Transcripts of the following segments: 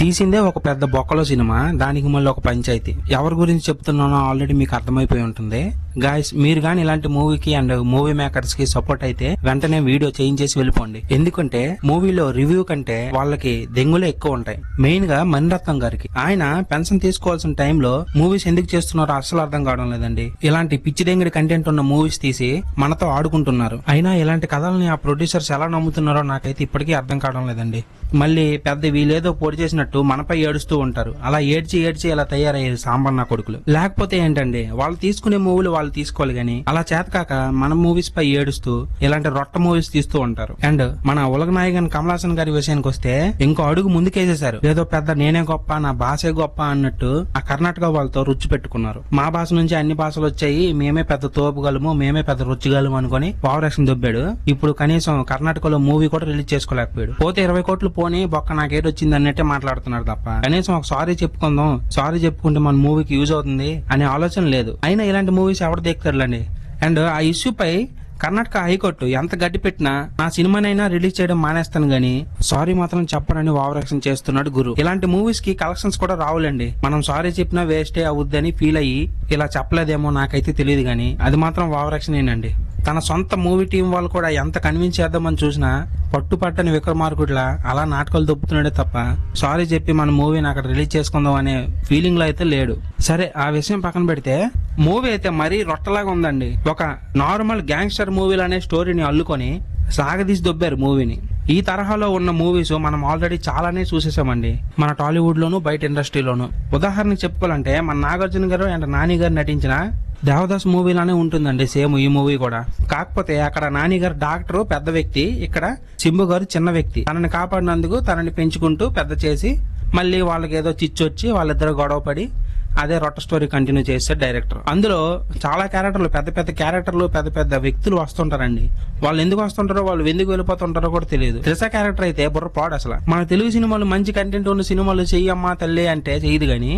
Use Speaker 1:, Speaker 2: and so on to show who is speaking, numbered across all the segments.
Speaker 1: తీసిందే ఒక పెద్ద బొక్కలో సినిమా, దానికి మళ్ళీ ఒక పంచాయతీ. ఎవరి గురించి చెప్తున్నానో ఆల్రెడీ మీకు అర్థమైపోయి ఉంటుంది. గాయస్, మీరు గానీ ఇలాంటి మూవీకి అండ్ మూవీ మేకర్స్ కి సపోర్ట్ అయితే వెంటనే వీడియో చేంజ్ చేసి వెళ్ళిపోండి. ఎందుకంటే మూవీలో రివ్యూ కంటే వాళ్ళకి దెంగులే ఎక్కువ ఉంటాయి. మెయిన్ గా మణిరత్నం గారికి ఆయన పెన్షన్ తీసుకోవాల్సిన టైంలో మూవీస్ ఎందుకు చేస్తున్నారో అస్సలు అర్థం కావడం లేదండి. ఇలాంటి పిచ్చి దెంగుడి కంటెంట్ ఉన్న మూవీస్ తీసి మనతో ఆడుకుంటున్నారు. అయినా ఇలాంటి కథల్ని ఆ ప్రొడ్యూసర్స్ ఎలా నమ్ముతున్నారో నాకైతే ఇప్పటికీ అర్థం కావడం లేదండి. మళ్ళీ పెద్ద వీళ్ళేదో పొడి చేసినట్టు మనపై ఏడుస్తూ ఉంటారు. అలా ఏడ్చి ఏడ్చి ఇలా తయారయ్యారు సాంబన్న కొడుకులు. లేకపోతే ఏంటండి, వాళ్ళు తీసుకునే మూవీలు వాళ్ళు తీసుకోవాలి గానీ అలా చేతకాక మన మూవీస్ పై ఏడుస్తూ ఇలాంటి రొట్ట మూవీస్ తీస్తూ ఉంటారు. అండ్ మన ఉలగ నాయకన్ కమల్ హాసన్ గారి విషయానికి వస్తే ఇంకో అడుగు ముందుకేసేశారు. ఏదో పెద్ద నేనే గొప్ప, నా భాషే గొప్ప అన్నట్టు ఆ కర్ణాటక వాళ్ళతో రుచి పెట్టుకున్నారు. మా భాష నుంచి అన్ని భాషలు వచ్చాయి, మేమే పెద్ద తోపుగలము, మేమే పెద్ద రుచిగలము అనుకుని ఓవరాక్షన్ దొబ్బాడు. ఇప్పుడు కనీసం కర్ణాటకలో మూవీ కూడా రిలీజ్ చేసుకోలేకపోయాడు. పోతే 20 కోట్లు పోనీ బొక్క నాకేటి వచ్చింది అన్నట్టే మాట్లాడుతున్నారు తప్ప కనీసం ఒక సారీ చెప్పుకుందాం, సారీ చెప్పుకుంటే మన మూవీకి యూజ్ అవుతుంది అనే ఆలోచన లేదు. అయినా ఇలాంటి మూవీస్ ఎవరు దేక్తారులేండి. అండ్ ఆ ఇష్యూ పై కర్ణాటక హైకోర్టు ఎంత గడ్డి పెట్టినా నా సినిమానైనా రిలీజ్ చేయడం మానేస్తాను గానీ సారీ మాత్రం చెప్పనని ఓవరాక్షన్ చేస్తున్నాడు గురు. ఇలాంటి మూవీస్ కి కలెక్షన్స్ కూడా రావులండి. మనం సారీ చెప్పినా వేస్టే అవుద్దని ఫీల్ అయ్యి ఇలా చెప్పలేదేమో నాకైతే తెలియదు గానీ అది మాత్రం ఓవరాక్షన్ ఏనండి. తన సొంత మూవీ టీం వాళ్ళు కూడా ఎంత కన్విన్స్ చేద్దామని చూసినా పట్టుపట్టని విక్రమార్కుడిలా అలా నాటకాలు దొబ్బుతున్నాడే తప్ప సారీ చెప్పి మన మూవీని అక్కడ రిలీజ్ చేసుకుందాం అనే ఫీలింగ్ లో అయితే లేడు. సరే, ఆ విషయం పక్కన పెడితే మూవీ అయితే మరీ రొట్టలాగా ఉందండి. ఒక నార్మల్ గ్యాంగ్స్టర్ మూవీలనే స్టోరీని అల్లుకొని సాగదీసి దొబ్బారు మూవీని. ఈ తరహాలో ఉన్న మూవీస్ మనం ఆల్రెడీ చాలానే చూసేసామండి, మన టాలీవుడ్ లోను బయట ఇండస్ట్రీలోను. ఉదాహరణకి చెప్పుకోవాలంటే మన నాగార్జున గారు అండ్ నాని గారు నటించిన దేవదాస్ మూవీలానే ఉంటుందండి సేమ్ ఈ మూవీ కూడా. కాకపోతే అక్కడ నాని గారు డాక్టర్ పెద్ద వ్యక్తి, ఇక్కడ సింబు గారు చిన్న వ్యక్తి. తనని కాపాడినందుకు తనని పెంచుకుంటూ పెద్ద చేసి మళ్ళీ వాళ్ళకి ఏదో చిచ్చొచ్చి వాళ్ళిద్దరు గొడవ పడి అదే రొట్ట స్టోరీ కంటిన్యూ చేస్తారు డైరెక్టర్. అందులో చాలా క్యారెక్టర్లు, పెద్ద పెద్ద క్యారెక్టర్లు, పెద్ద పెద్ద వ్యక్తులు వస్తుంటారండి. వాళ్ళు ఎందుకు వస్తుంటారో, వాళ్ళు ఎందుకు వెళ్ళిపోతుంటారో కూడా తెలియదు. త్రిష క్యారెక్టర్ అయితే బుర్ర పాడు అసలు. మన తెలుగు సినిమాలు మంచి కంటెంట్ ఉన్న సినిమాలు చెయ్యమ్మా తల్లి అంటే చెయ్యదు గానీ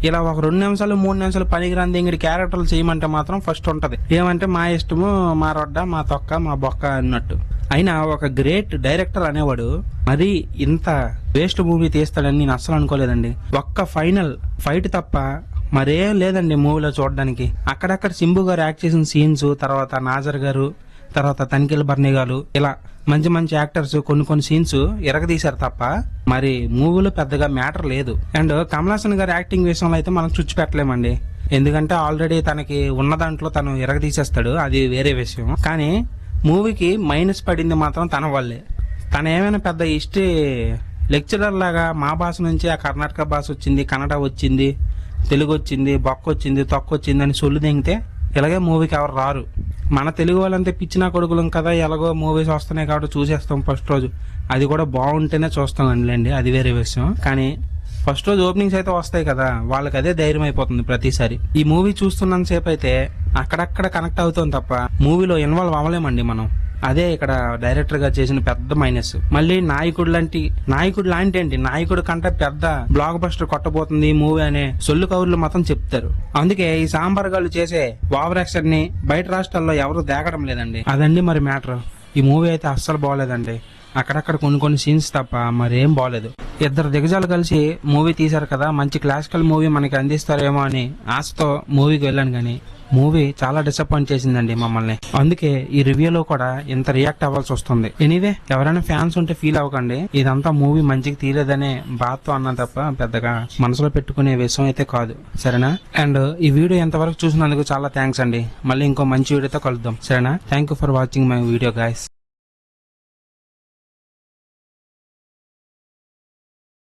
Speaker 1: ఇలా ఒక 2 నిమిషాలు 3 నిమిషాలు పనికిరాని ఇంకటి క్యారెక్టర్లు చేయమంటే మాత్రం ఫస్ట్ ఉంటది. ఏమంటే మా ఇష్టము, మా రొడ్డ, మా తొక్క, మా బొక్క అన్నట్టు. అయినా ఒక గ్రేట్ డైరెక్టర్ అనేవాడు మరీ ఇంత వేస్ట్ మూవీ తీస్తాడని నేను అస్సలు అనుకోలేదండి. ఒక్క ఫైనల్ ఫైట్ తప్ప మరేం లేదండి మూవీలో చూడడానికి. అక్కడక్కడ సింబు గారు యాక్ట్ చేసిన సీన్స్, తర్వాత నాజర్ గారు, తర్వాత తనిఖీల బర్నీ గారు, ఇలా మంచి మంచి యాక్టర్స్ కొన్ని సీన్స్ ఎరగదీశారు తప్ప మరి మూవీలో పెద్దగా మ్యాటర్ లేదు. అండ్ కమల్ హాసన్ గారి యాక్టింగ్ విషయంలో అయితే మనం చుచ్చు పెట్టలేమండి. ఎందుకంటే ఆల్రెడీ తనకి ఉన్న దాంట్లో తను ఎరగదీసేస్తాడు, అది వేరే విషయం. కానీ మూవీకి మైనస్ పడింది మాత్రం తన వల్లే. తను ఏమైనా పెద్ద హిస్టరీ లెక్చరర్ లాగా మా భాష నుంచి ఆ కర్ణాటక భాష వచ్చింది, కన్నడ వచ్చింది, తెలుగు వచ్చింది, బొక్క వచ్చింది, తొక్క వచ్చింది అని సొల్లు దింగితే ఇలాగే మూవీకి ఎవరు రారు. మన తెలుగు వాళ్ళంతా పిచ్చినా కొడుకులం కదా, ఎలాగో మూవీస్ వస్తున్నాయి కాబట్టి చూసేస్తాం ఫస్ట్ రోజు. అది కూడా బాగుంటేనే చూస్తాం అండి, అది వేరే విషయం. కానీ ఫస్ట్ రోజు ఓపెనింగ్స్ అయితే వస్తాయి కదా, వాళ్ళకి అదే ధైర్యం అయిపోతుంది ప్రతిసారి. ఈ మూవీ చూస్తున్నంత సేపు అయితే అక్కడక్కడ కనెక్ట్ అవుతాం తప్ప మూవీలో ఇన్వాల్వ్ అవ్వలేమండి మనం. అదే ఇక్కడ డైరెక్టర్ గా చేసిన పెద్ద మైనస్. మళ్ళీ నాయకుడు లాంటి ఏంటి, నాయకుడు కంటే పెద్ద బ్లాక్ బస్టర్ కొట్టబోతుంది మూవీ అనే సొల్లు కౌర్లు మాత్రం చెప్తారు. అందుకే ఈ సాంబార్ గాళ్ళు చేసే ఓవర్ యాక్షన్ ని బయట రాష్ట్రాల్లో ఎవరు దేగడం లేదండి. అదండి మరి మ్యాటర్. ఈ మూవీ అయితే అస్సలు బాగోలేదండి. అక్కడక్కడ కొన్ని సీన్స్ తప్ప మరేం బాగలేదు. ఇద్దరు దిగజాలు కలిసి మూవీ తీశారు కదా, మంచి క్లాసికల్ మూవీ మనకి అందిస్తారేమో అని ఆశతో మూవీకి వెళ్ళాను కానీ మూవీ చాలా డిసప్పాయింట్ చేసిందండి మమ్మల్ని. అందుకే ఈ రివ్యూలో కూడా ఇంత రియాక్ట్ అవ్వాల్సి వస్తుంది. ఎనీవే, ఎవరైనా ఫ్యాన్స్ ఉంటే ఫీల్ అవ్వకండి. ఇదంతా మూవీ మంచిగా తీయలేదనే బాధతో అన్నా తప్ప పెద్దగా మనసులో పెట్టుకునే విషయం అయితే కాదు, సరేనా? అండ్ ఈ వీడియో ఎంతవరకు చూసినందుకు చాలా థ్యాంక్స్ అండి. మళ్ళీ ఇంకో మంచి వీడియోతో కలుద్దాం, సరేనా? Thank you for watching my video guys.